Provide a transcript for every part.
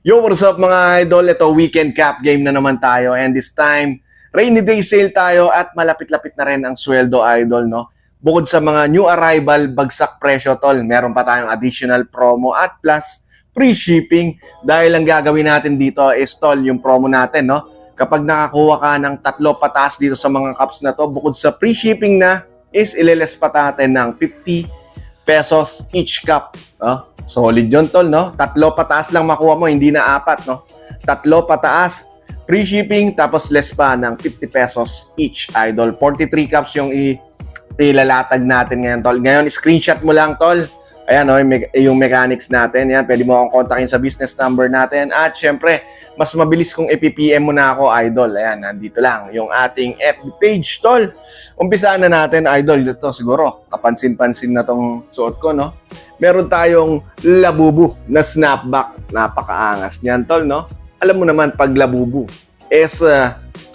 Yo, what's up mga idol? Ito, weekend cap game na naman tayo. And this time, rainy day sale tayo at malapit-lapit na rin ang sweldo idol, no? Bukod sa mga new arrival, bagsak presyo, tol. Meron pa tayong additional promo at plus free shipping. Dahil ang gagawin natin dito is, tol, yung promo natin, no? Kapag nakakuha ka ng 3 pataas dito sa mga cups na to, bukod sa free shipping na, is ililes pa natin ng 50 pesos each cup. No? Solid yun, tol, no? 3 pataas lang makuha mo, hindi na 4, no? 3 pataas, free shipping, tapos less pa ng 50 pesos each, idol. 43 cups yung ilalatag natin ngayon, tol. Ngayon, screenshot mo lang, tol. Ayan, no, yung mechanics natin. Yan, pwede mo akong kontakin sa business number natin. At syempre, mas mabilis kung i-PPM mo na ako, idol. Ayan, nandito lang yung ating FB page, tol. Umpisaan na natin, idol. Ito siguro, kapansin-pansin na tong suot ko, no? Meron tayong labubu na snapback. Napakaangas niyan, tol, no? Alam mo naman, pag labubu is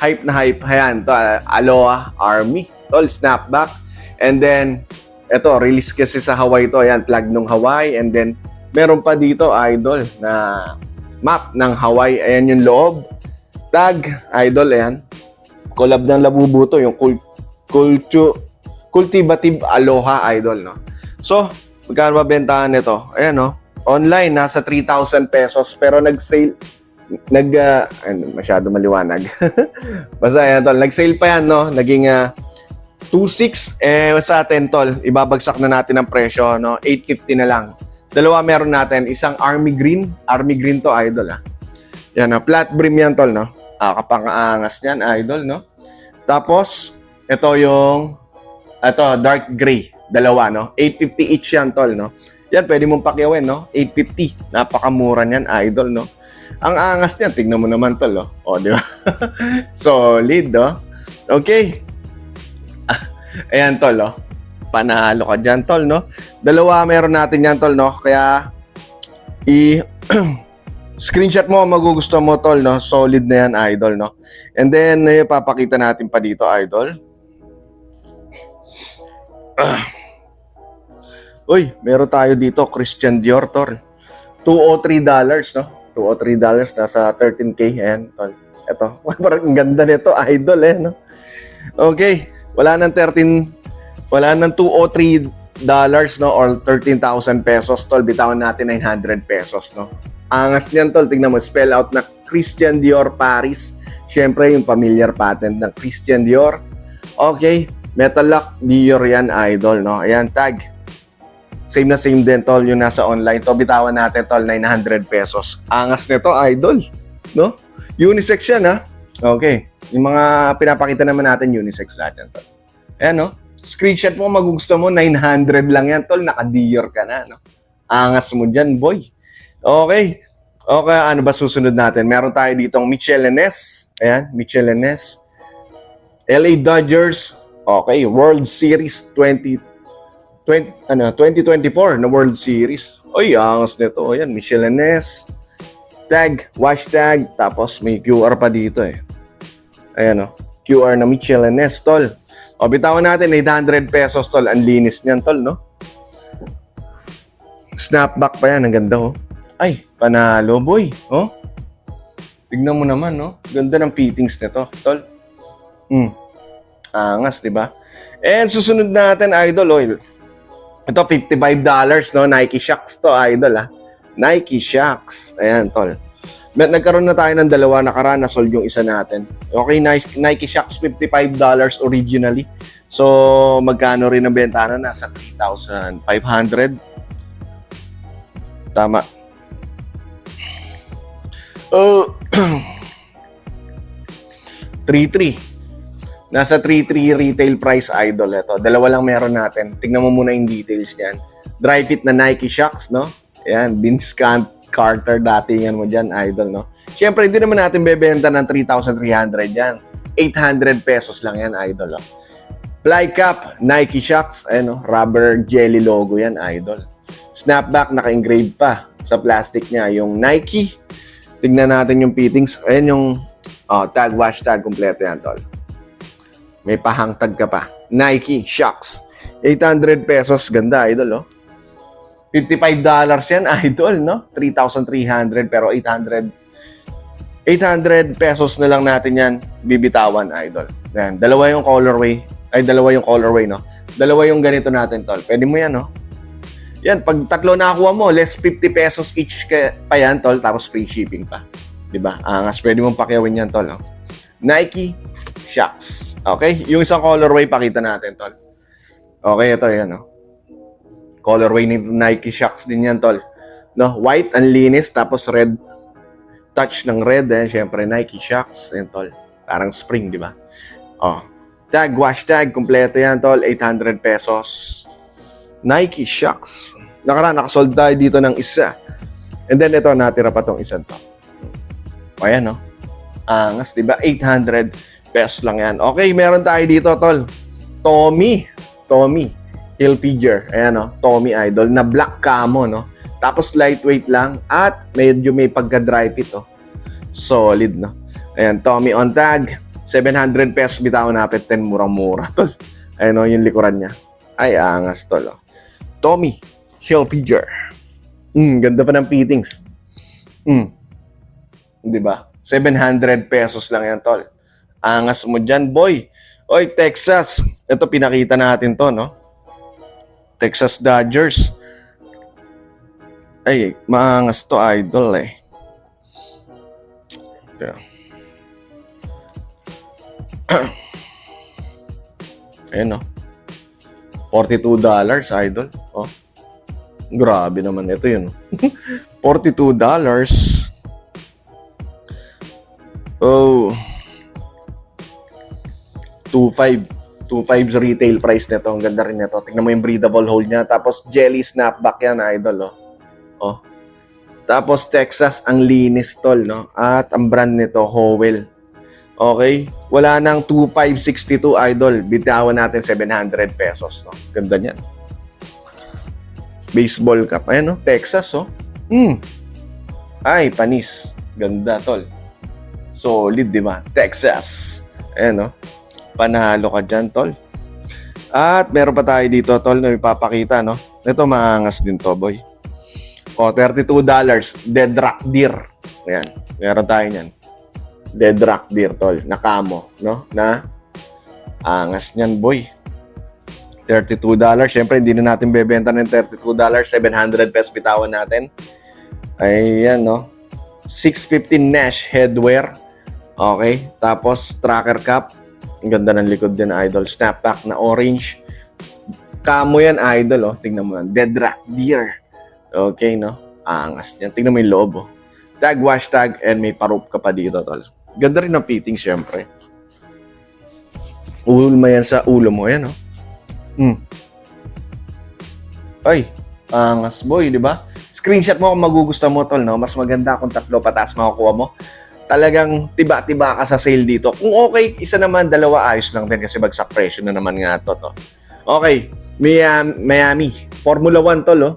hype na hype. Ayan, tol. Aloha Army, tol, snapback. And then, ito, release kasi sa Hawaii to. Ayan, flag ng Hawaii. And then, meron pa dito, idol, na map ng Hawaii. Ayan yung loob. Tag, idol, ayan. Collab ng labubu to. Yung cultivative aloha, idol, no? So, magkano ba bentahan nito? Ayan, no? Online, nasa 3,000 pesos. Pero nag-sale, masyado maliwanag. Basta, ayan, tol. Nag-sale pa yan, no? Naging, 2.6 sa atin, tol, ibabagsak na natin ang presyo, no? 8.50 na lang. Dalawa meron natin, isang army green to, idol, yan, flat brim yan, tol, no? Kapakaangas niyan, idol, no? Tapos ito dark gray, dalawa, no? 8.50 each yan, tol, no? Yan, pwede mong pakyawin, no? 8.50, napakamura niyan, idol, no? Ang angas niyan, tignan mo naman, tol, oh, di ba? Solid, no? Okay. Ayan, tol, no? Panalo ka dyan, tol, no? Dalawa meron natin yan, tol, no? Kaya, screenshot mo, magugusto mo, tol, no? Solid na yan, idol, no? And then, papakita natin pa dito, idol. Uy, meron tayo dito, Christian Dior, tol. $203, no? $203, nasa 13K, ayan, tol. Ito, parang ganda nito, idol, no? Okay. Wala nang $203, no, or 13,000 pesos, tol. Bitawan natin 900 pesos, no. Angas niyan, tol. Tingnan mo, spell out na Christian Dior Paris. Siyempre, yung familiar patent ng Christian Dior. Okay, Metal Lock Dior yan, idol, no. Ayan, tag. Same na same din, tol, yung nasa online. To, bitawan natin, tol, 900 pesos. Angas nito, idol, no. Unisex yan, ha. Okay. Yung mga pinapakita naman natin, unisex lahat yan, tol. Ayan, no? Screenshot mo, magugusto mo, 900 lang yan, tol. Naka-Dior ka na, no? Angas mo dyan, boy. Okay. Okay, ano ba susunod natin? Meron tayo ditong Mitchell & Ness. Ayan, Mitchell & Ness. LA Dodgers. Okay, World Series 2024 na World Series. Oy, angas nito. Ayan, Mitchell & Ness. Tag, wash tag. Tapos may QR pa dito, Ayan, QR na Mitchell & Ness, tol. O, bitawan natin, 800 pesos, tol. Ang linis niyan, tol, no? Snapback pa yan. Ang ganda, oh. Ay, panalo, boy. Oh? Tignan mo naman, no? Ganda ng fittings nito, tol. Angas, di ba? And susunod natin, idol, oil. Ito, $55, no? Nike Shox to, idol, Nike Shox. Ayan, tol. Nagkaroon na tayo ng dalawa, nakaraan na sold yung isa natin. Okay, Nike Shox, $55 originally. So, magkano rin ang benta na? Nasa 3,500. Tama. Oh, 3,300. Nasa 3,300 retail price, idol. Ito, dalawa lang meron natin. Tingnan mo muna yung details niyan. Dry fit na Nike Shox, no? Ayan, Vince Carter, datingan mo dyan, idol, no? Siyempre, hindi naman natin bebenta ng 3,300 yan. 800 pesos lang yan, idol, Fly cap, Nike Shox, no? Rubber jelly logo yan, idol. Snapback, naka-engrave pa sa plastic niya. Yung Nike, tignan natin yung fittings. Ayan yung tag, wash tag, kompleto yan, tol. May pahang tag ka pa. Nike Shox. 800 pesos, ganda, idol, $55 yan, idol, no? 3,300 pero 800 pesos na lang natin yan bibitawan, idol. Yan, dalawa yung colorway, no? Dalawa yung ganito natin, tol. Pwede mo yan, no? Yan, pag tatlo nakuha mo, less 50 pesos each pa yan, tol, tapos free shipping pa. Diba? Angas, pwede mong pakiawin yan, tol. No? Nike Shox. Okay? Yung isang colorway, pakita natin, tol. Okay, ito, yan, no? Colorway ni Nike Shox din yan, tol. No? White, ang linis, tapos red. Touch ng red, syempre Nike Shox. Yan, tol. Parang spring, di ba? Oh. Tag, wash tag, kompleto yan, tol. 800 pesos. Nike Shox. Nakasold tayo dito ng isa. And then, ito, natira pa tong isang to. O, yan, no? Angas, di ba? 800 pesos lang yan. Okay, meron tayo dito, tol. Tommy Hilfiger. Ayan, no? Tommy Idol na black camo, no? Tapos lightweight lang at medyo may pagka-dry fit, oh. Solid, no? Ayan, Tommy on tag. 700 pesos bitawan napit 10, murang-mura, tol. Ayan, no? Yung likuran niya. Ay, angas, tol, oh. Tommy Hilfiger. Ganda pa ng fittings. Di ba? 700 pesos lang yan, tol. Angas mo dyan, boy. Oy, Texas. Ito, pinakita natin to, no? Texas Dodgers. Ay, maangas to, idol, eh. Ito. Ayan, no? $42, idol. Oh. Grabe naman. Ito yun. $42. Oh. 2.5 retail price nito. Ang ganda rin nito. Tingnan mo yung breathable hole niya. Tapos jelly snapback yan, idol, oh. Oh. Tapos Texas, ang linis, tol, no? At ang brand nito, Howell. Okay? Wala nang 2.562, idol. Bitawan natin 700 pesos, no? Ganda niyan. Baseball cap. Ayan, no? Texas, oh. Ay, panis. Ganda, tol. Solid, di ba? Texas. Ayan, no? Panalo ka dyan, tol. At meron pa tayo dito, tol, na ipapakita, no? Ito, maangas din to, boy. O, $32. Dead Rock Deer. Ayan. Meron tayo niyan. Dead Rock Deer, tol. Na camo, no? Na angas niyan, boy. $32. Siyempre, hindi na natin bebenta ng $32. 700 pesos bitawan natin. Ayan, no? 650 Nash headwear. Okay. Tapos, tracker cap. Ang ganda ng likod din, idol. Snapback na orange. Camo yan, idol, oh. Tingnan mo yan. Dead Rock Deer. Okay, no? Angas niyan. Tingnan mo yung loob, oh. Tag, wash tag, and may parope ka pa dito, tol. Ganda rin ang fitting, syempre. Ulma yan sa ulo mo, yan, oh. Ay, angas, boy, di ba? Screenshot mo kung magugustuhan mo, tol, no? Mas maganda kung 3 pataas makukuha mo. Talagang tiba-tiba ka sa sale dito. Kung okay, isa naman, 2 ayos lang din kasi bagsak presyo na naman nga to. Okay, Miami. Formula 1, tol, oh.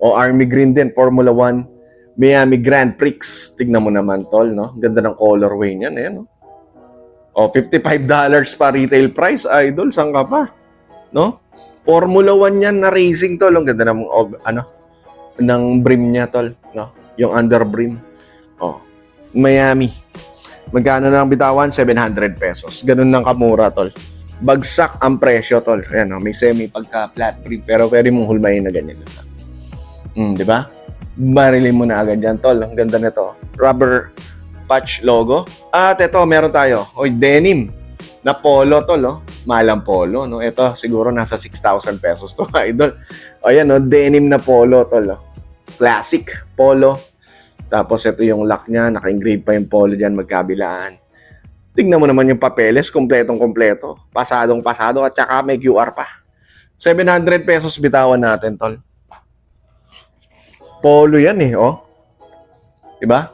O Army Green din, Formula 1, Miami Grand Prix. Tignan mo naman, tol, no? Ganda ng colorway niyan, eh, no? O, $55 pa retail price, idol. Saan ka pa? No? Formula 1 yan na racing, tol. Ang ganda ng, ng brim niya, tol. No? Yung under brim. O, Miami. Magkano na ang bitawan? 700 pesos. Ganun lang kamura, tol. Bagsak ang presyo, tol. Ayan, no? May semi pagka-flat brim. Pero pwede mong hulmahin na ganyan. Di ba? Barilin mo na agad yan, tol. Ang ganda nito. Rubber patch logo. At ito, meron tayo. Oy, denim na polo, tol, oh. Malang polo, no? Ito, siguro nasa 6,000 pesos to, idol. O, yan, no? Denim na polo, tol, oh. Classic polo. Tapos, ito yung lock niya. Naka-engrave pa yung polo dyan, magkabilaan. Tingnan mo naman yung papeles. Kompletong-kompleto. Pasadong-pasado. At saka may QR pa. 700 pesos bitawan natin, tol. Polo yan, eh, oh. Diba?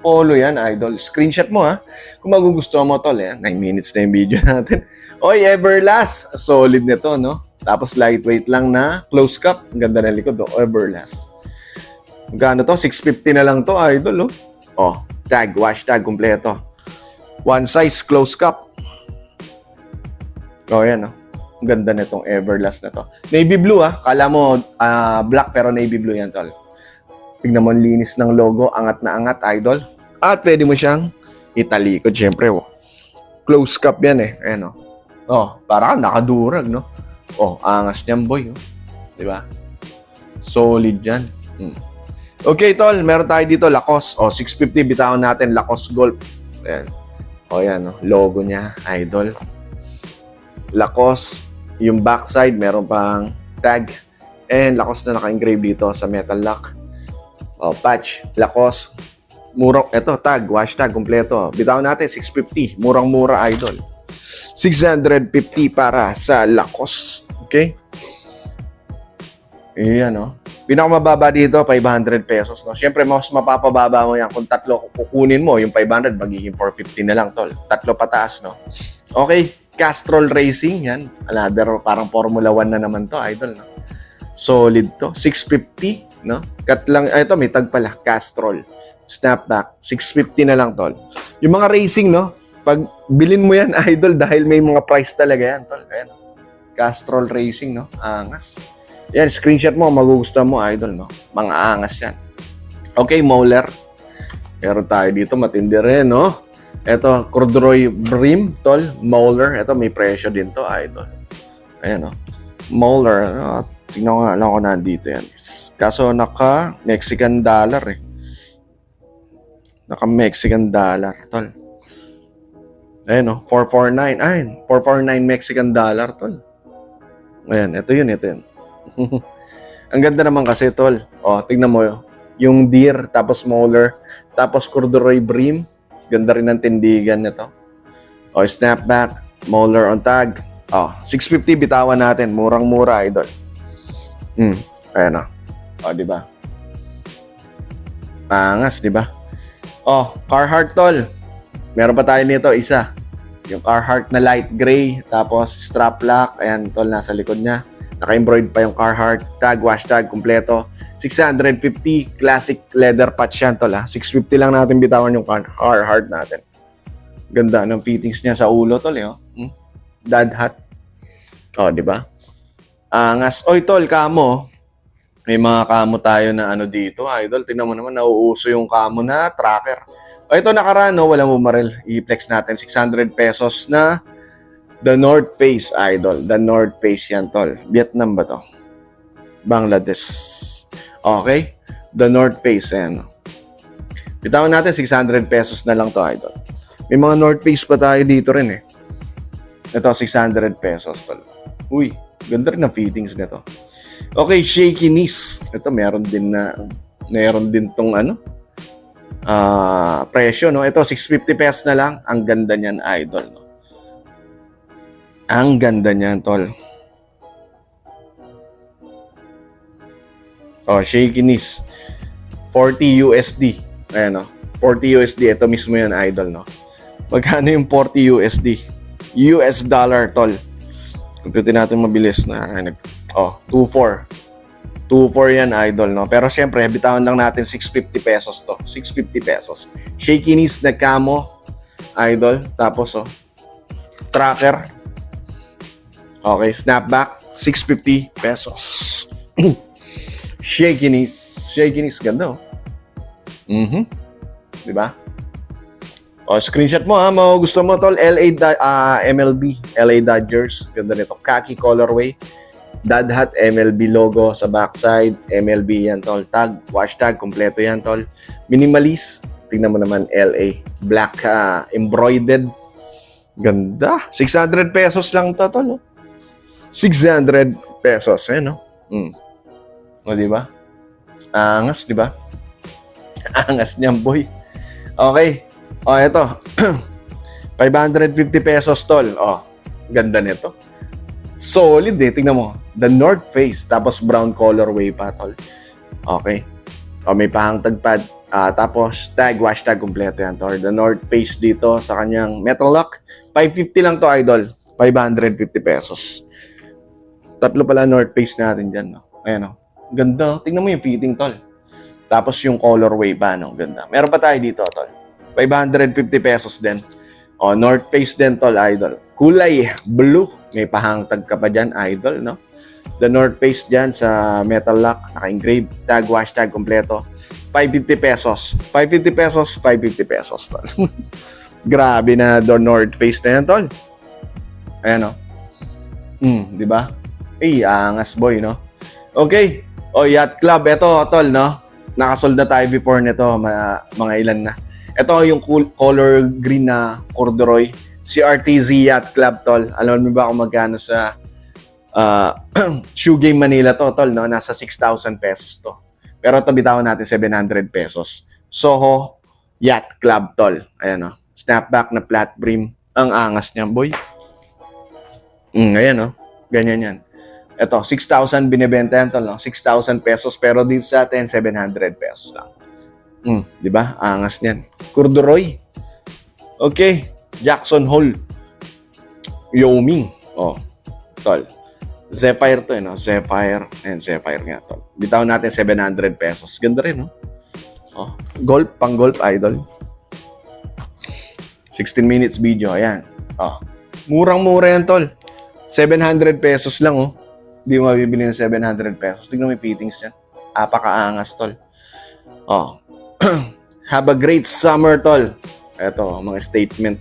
Polo yan, idol. Screenshot mo, ha. Kung magugustuhan mo, tol, eh. 9 minutes na yung video natin. Oy, Everlast. Solid nito, no? Tapos lightweight lang na close cup. Ang ganda ng likod, oh. Everlast. Magkano to? 650 na lang to, idol, oh. Oh, tag, wash tag, kompleto. One size close cup. Oh, yan, oh. Ang ganda nitong Everlast na to. Navy blue kala mo black pero navy blue yan tol. Tignan mo ang linis ng logo, angat na angat idol. At pwede mo siyang italikod syempre. Close cup yan Ayan para kang nakadurag no. Angas niyan boy Di ba? Solid yan. Okay tol, meron tayo dito Lacoste. 650 bitawan natin Lacoste Golf. Ayan. Yan logo niya idol. Lacoste. Yung backside, meron pang tag. And Lacoste na naka-engrave dito sa metal lock. Patch, Lacoste. Murang, eto, tag, wash tag, kompleto. Bitawan natin, 650. Murang-mura, idol. 650 para sa Lacoste. Okay? Ayan, Pinakamababa dito, 500 pesos. Siyempre, mas mapapababa mo yan. Kung tatlo kukunin mo, yung 500, magiging 450 na lang, tol. Tatlo pataas, Okay. Castrol Racing, yan. Another, parang Formula 1 na naman to, idol, Solid to. 650, Cut lang, ito, may tag pala. Castrol. Snapback. 650 na lang, tol. Yung mga racing, pag bilin mo yan, idol, dahil may mga price talaga yan, tol. Ayan. Castrol Racing, Angas. Yan, screenshot mo, magugustuhan mo, idol, Mga angas yan. Okay, Moller. Meron tayo dito, matindi rin, Ito, corduroy brim, tol, Moller. Ito, may presyo din to, idol. Ayan, Moller. Tingnan ko nga lang kung nandito yan. Kaso, naka-Mexican dollar, Naka-Mexican dollar, tol. Ayan, 449. Ay, 449 Mexican dollar, tol. Ayan, ito yun. Ang ganda naman kasi, tol. Tingnan mo, yung deer, tapos Moller, tapos corduroy brim. Ganda rin ang tindigan nito. Snapback, Moller on tag. 650 bitawan natin. Murang-mura, idol. Ayan di ba? Angas, di ba? Carhartt, tol. Meron pa tayo nito, isa. Yung Carhartt na light gray, tapos strap lock. Ayan, tol, nasa likod niya. Naka-embroid pa yung Carhartt. Tag, wash tag, kumpleto. 650 classic leather patch yan, tol. 650 lang natin bitawan yung Carhartt natin. Ganda ng fittings niya sa ulo, tol. Dad hat. Di ba? Angas. Tol, kamo. May mga kamo tayo na dito, idol. Tingnan mo naman, nauuso yung kamo na tracker. Ito nakaraan, walang bumaril. I-flex natin. 600 pesos na The North Face, idol. The North Face yan, tol. Vietnam ba to? Bangladesh. Okay? The North Face, ayan. Bitawan natin, 600 pesos na lang to, idol. May mga North Face pa tayo dito rin Ito, 600 pesos, tol. Uy, ganda rin ang fittings nito. Okay, shaky knees. Ito, meron din tong presyo, Ito, 650 pesos na lang. Ang ganda niyan, idol, Ang ganda niyan, tol. Shaky knees. 40 USD. Ayan, 40 USD. Ito mismo yan, idol, Magkano yung 40 USD? US dollar, tol. Computin natin mabilis na. 2.4. 2.4 yan, idol, Pero syempre, bitawan lang natin 650 pesos to. 650 pesos. Shaky knees na camo, idol. Tapos, tracker. Okay, snapback, 650 pesos. Shaky knees, ganda, Diba? Screenshot mo, gusto mo, tol, MLB, LA Dodgers. Ganda nito, khaki colorway. Dad hat, MLB logo sa backside. MLB yan, tol. Tag, wash tag, kompleto yan, tol. Minimalist. Tingnan mo naman, LA. Black, embroidered. Ganda. 600 pesos lang to, tol. 600 pesos. Ayan, diba? Angas, diba? Angas niyan, boy. Okay. Ito. 550 pesos, tol. Ganda nito. Solid tingnan mo. The North Face, tapos brown colorway pa, tol. Okay. May pahang tagpad. Tapos tag, wash tag, kompleto yan, tol. The North Face dito sa kanyang metal lock. 550 lang to, idol. 550 pesos. Tatlo pala North Face natin dyan, Ayan, Ganda. Tingnan mo yung fitting, tol. Tapos yung colorway pa, Ganda. Meron pa tayo dito, tol. 550 pesos din. North Face din, tol, idol. Kulay blue. May pahangtag ka pa dyan, idol, no? The North Face dyan sa metal lock, naka-engrave, tag, wash tag, kompleto. 550 pesos. 550 pesos, 550 pesos, tol. Grabe na The North Face na yan, tol. Ayan, no? Di ba? Angas, boy, no? Okay. Yacht Club. Ito, tol, no? Nakasold na tayo before nito, mga ilan na. Ito yung color green na corduroy. CRTZ Yacht Club, tol. Alam mo ba kung magkano sa Shoe Game Manila to, tol, no? Nasa 6,000 pesos to. Pero ito bitawan natin 700 pesos. Soho Yacht Club, tol. Ayan, no? Snapback na flat brim. Ang angas niyan, boy. Ayan, no? Ganyan yan. Ito, 6,000 binibenta yan, tol, no? 6,000 pesos. Pero dito sa atin, 700 pesos lang. Di ba? Angas niyan. Corduroy. Okay. Jackson Hole. Wyoming. Tol. Zephyr to, no? Zephyr. And Zephyr nga, tol. Bitaw natin 700 pesos. Ganda rin, no? Golf, pang golf, idol. 16 minutes video, ayan. Murang-mura yan, tol. 700 pesos lang, oh. Hindi mo mabibili ng 700 pesos. Tignan mo yung fittings yan. Apakaangas, tol. Have a great summer, tol. Ito, mga statement,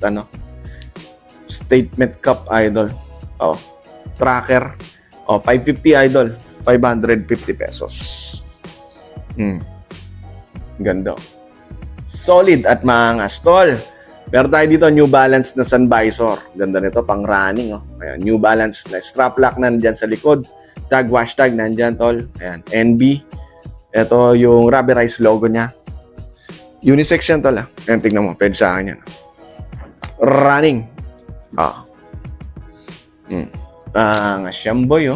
Statement cup, idol. Tracker. 550, idol. 550 pesos. Ganda. Solid at maangas, tol. Meron tayo dito, New Balance na Sun Visor. Ganda nito, pang running. Ayan, New Balance na strap lock nandyan sa likod. Tag, wash tag nandyan, tol. Ayan, NB. Ito yung rubberized logo niya. Unisex yan, tol. Ayan, tignan mo. Pwede sa akin yan. Running. Siyamboy,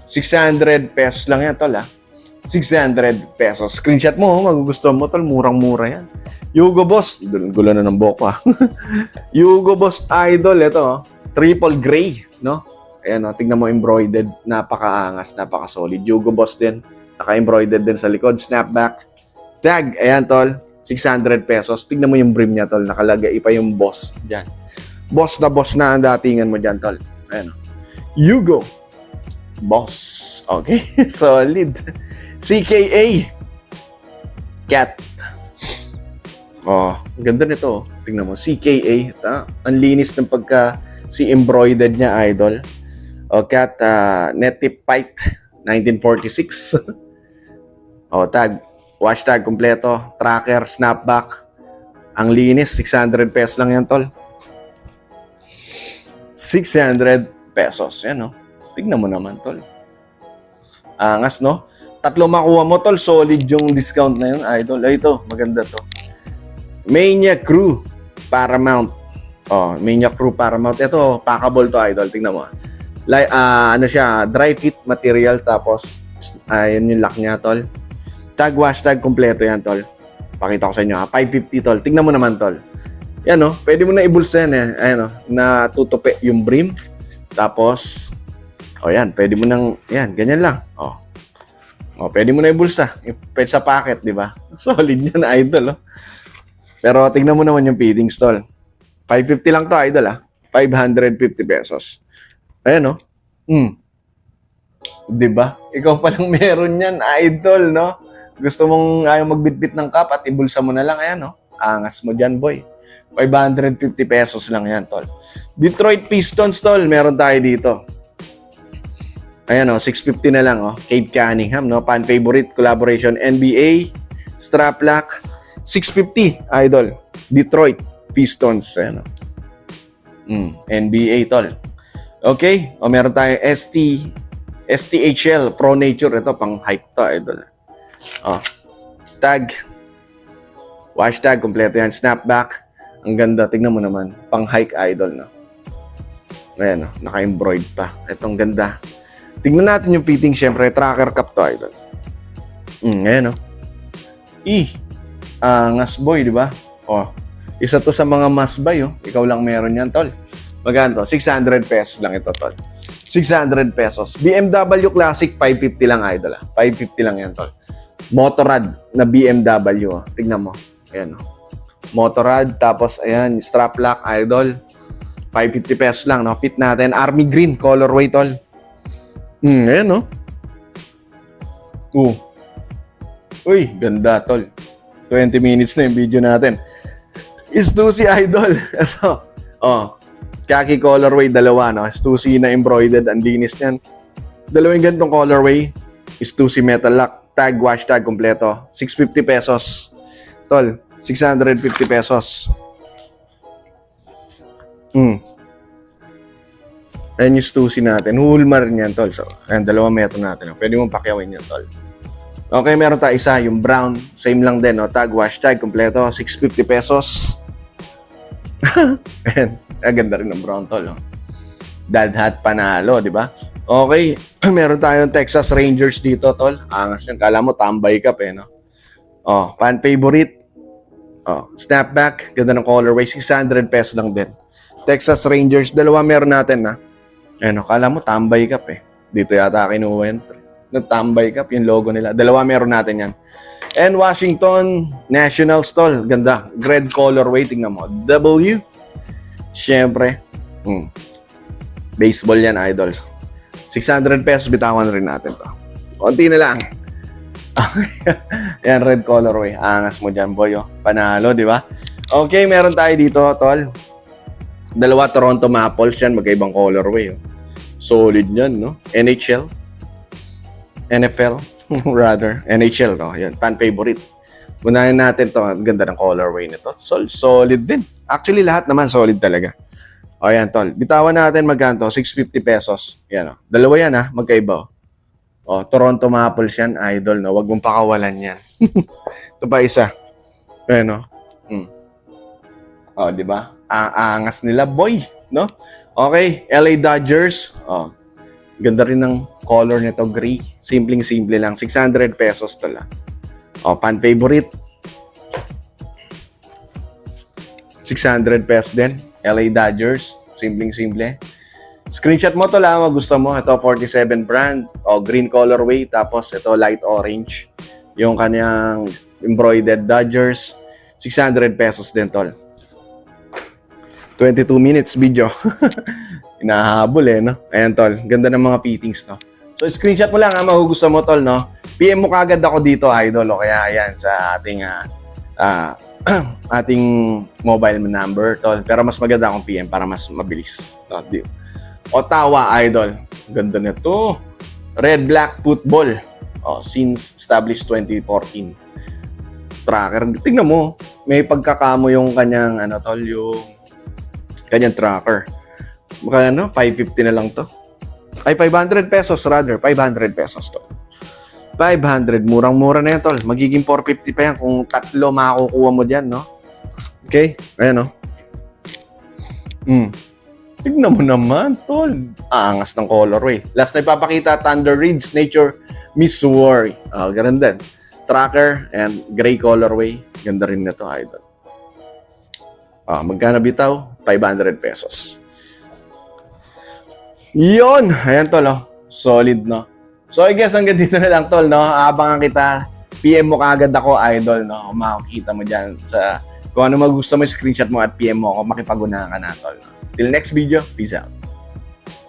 600 pesos lang yan, tol, 600 pesos. Screenshot mo, magugustuhan mo, tol. Murang-mura yan. Hugo Boss. Gulo na ng boko, Hugo Boss Idol. Ito, triple gray, no? Ayan, tignan mo, embroidered. Napakaangas, napaka-solid. Hugo Boss din. Naka-embroidered din sa likod. Snapback. Tag. Ayan, tol. 600 pesos. Tignan mo yung brim niya, tol. Nakalagay pa yung boss dyan. Boss na ang datingan mo dyan, tol. Ayan, Hugo Boss. Okay. Solid. CKA. Cat. Ganda nito. Tingnan mo. CKA. Ang linis ng si-embroidered niya, idol. Cat. Netip Fight. 1946. Tag. Wash tag kompleto. Tracker. Snapback. Ang linis. 600 pesos lang yan, tol. 600 pesos. Yan, no? Tignan mo naman, tol. Angas, no? 3 makuha mo, tol. Solid yung discount na yun, idol. Ito, maganda to. Mania Crew Paramount. Mania Crew Paramount. Ito, packable to, idol. Tingnan mo. Ano siya, dry fit material. Tapos, yun yung lock niya, tol. Tag, wash tag, kompleto yan, tol. Pakita ko sa inyo, 550, tol. Tingnan mo naman, tol. Yan, no? Pwede mo na ibulsa yan, Ayan, no? Na tutupi yung brim. Tapos, yan. Pwede mo nang, yan, ganyan lang. Pwede mo na ibulsa. Pwede sa pocket, di ba? Solid yan, idol, Pero tingnan mo naman yung fittings, tol. 550 lang to, idol, 550 pesos. Ayan, no? Di ba? Ikaw palang meron yan, idol, no? Gusto mong ayaw magbitbit ng cup at ibulsa mo na lang, ayan, no? Angas mo dyan, boy. 550 pesos lang yan, tol. Detroit Pistons, tol. Meron tayo dito. Ayan, 650 na lang, Cade Cunningham, no? Fan favorite collaboration NBA strap lock. 650, idol. Detroit Pistons, ayan, NBA, tol. Okay, meron tayo STHL Pro Nature. Ito, pang hike to, idol. Tag. Wash tag, kompleto yan. Snapback. Ang ganda. Tignan mo naman. Pang hike, idol, no? Ayan, naka-embroid pa. Itong ganda. Tignan natin yung fitting, syempre. Tracker cup to, idol. Ayan, no? Angas, boy, di ba? Isa to sa mga must buy, Ikaw lang meron yan, tol. Magkano to? 600 pesos lang ito, tol. 600 pesos. BMW Classic, 550 lang, idol. 550 lang yan, tol. Motorrad na BMW. Tignan mo. Ayan, Motorrad. Tapos, ayan, strap lock, idol. 550 pesos lang, no? Fit natin. Army green, colorway, tol. Ayan, no? Uy, ganda, tol. 20 minutes na yung video natin. Stussy Idol. Ito. Khaki colorway, dalawa, no? Stussy na embroidered. Ang linis niyan. Dalawang ganitong colorway. Stussy metal lock. Tag, wash tag, kompleto. 650 pesos. Tol, 650 pesos. Ayan yung Stussy natin. Hulmar niyan, tol. So, ayan, dalawang metro natin. Pwede mong pakyawin yan, tol. Okay, meron tayo isa, yung brown. Same lang din, no? Tag, wash tag, kompleto. 650 pesos. Ayan. Ganda rin ng brown, tol. No? Dad hat, panalo, di ba? Okay, meron tayong Texas Rangers dito, tol. Angas yan. Kala mo, tambay ka pa, no? Fan favorite. Snapback. Ganda ng colorway. 600 pesos lang din. Texas Rangers. Dalawa meron natin, na. Ano, kala mo, tambay cup eh. Dito yata kinuha yun. Nagtambay cup, yung logo nila. Dalawa meron natin yan. And Washington Nationals, tol. Ganda. Red colorway. Tingnan mo. W. Siyempre. Baseball yan, idols. 600 pesos, bitawan rin natin to. Konti na lang. Yan, red colorway. Angas mo dyan, boy. Panalo, di ba? Okay, meron tayo dito, tol. Dalawa Toronto Maples yan, magkaibang colorway. Solid yan, no? NHL. NFL, rather. NHL, no? Yan, fan favorite. Unahin natin to. Ganda ng colorway nito. Solid din. Actually, lahat naman solid talaga. Yan, tol. Bitawan natin magkanto, 650 pesos. Yan, dalawa yan, ha? Magkaiba, Toronto Maples yan, idol, no? Huwag mong pakawalan yan. Ito pa isa. Ayan, no? Di ba? Angas nila, boy, no? Okay, LA Dodgers. Ganda rin ng color nito, gray. Simpleng-simple lang. 600 pesos to lang. Fan favorite. 600 pesos din. LA Dodgers. Simpleng-simple. Screenshot mo to lang, gusto mo. Ito, 47 brand. Green colorway. Tapos, ito, light orange. Yung kanyang embroidered Dodgers. 600 pesos din, tol. 22 minutes video. Inahabol no? Ayan, tol. Ganda ng mga fittings, no? So, screenshot mo lang, magugustuhan mo, tol, no? PM mo kagad ako dito, idol, o kaya, ayan, sa ating, ating mobile number, tol. Pero mas maganda akong PM para mas mabilis. No? Ottawa, idol. Ganda nito. Red-black football. Since established 2014. Tracker. Tingnan mo, may pagkakamo yung kanyang, tol, yung kanyang tracker. Baka 550 na lang to. Ay, 500 pesos rather. 500 pesos to. 500. Murang-mura na yan, tol. Magiging 450 pa yan kung tatlo makakukuha mo dyan, no? Okay? Ayan, no? Tignan mo naman, tol. Angas ng colorway. Last na ipapakita, Thunder Ridge Nature Missouri. Ganun din. Tracker and gray colorway. Ganda rin na to, idol. Magkano bitaw? 500 pesos. Yun! Ayan, tol, solid, no? So, I guess hanggang dito na lang, tol, no? Abangan kita. PM mo kaagad ako, idol, no? Makikita mo dyan sa kung ano magusto mo, screenshot mo at PM mo ako. Makipag-unahan ka na, tol, no? Till next video, peace out.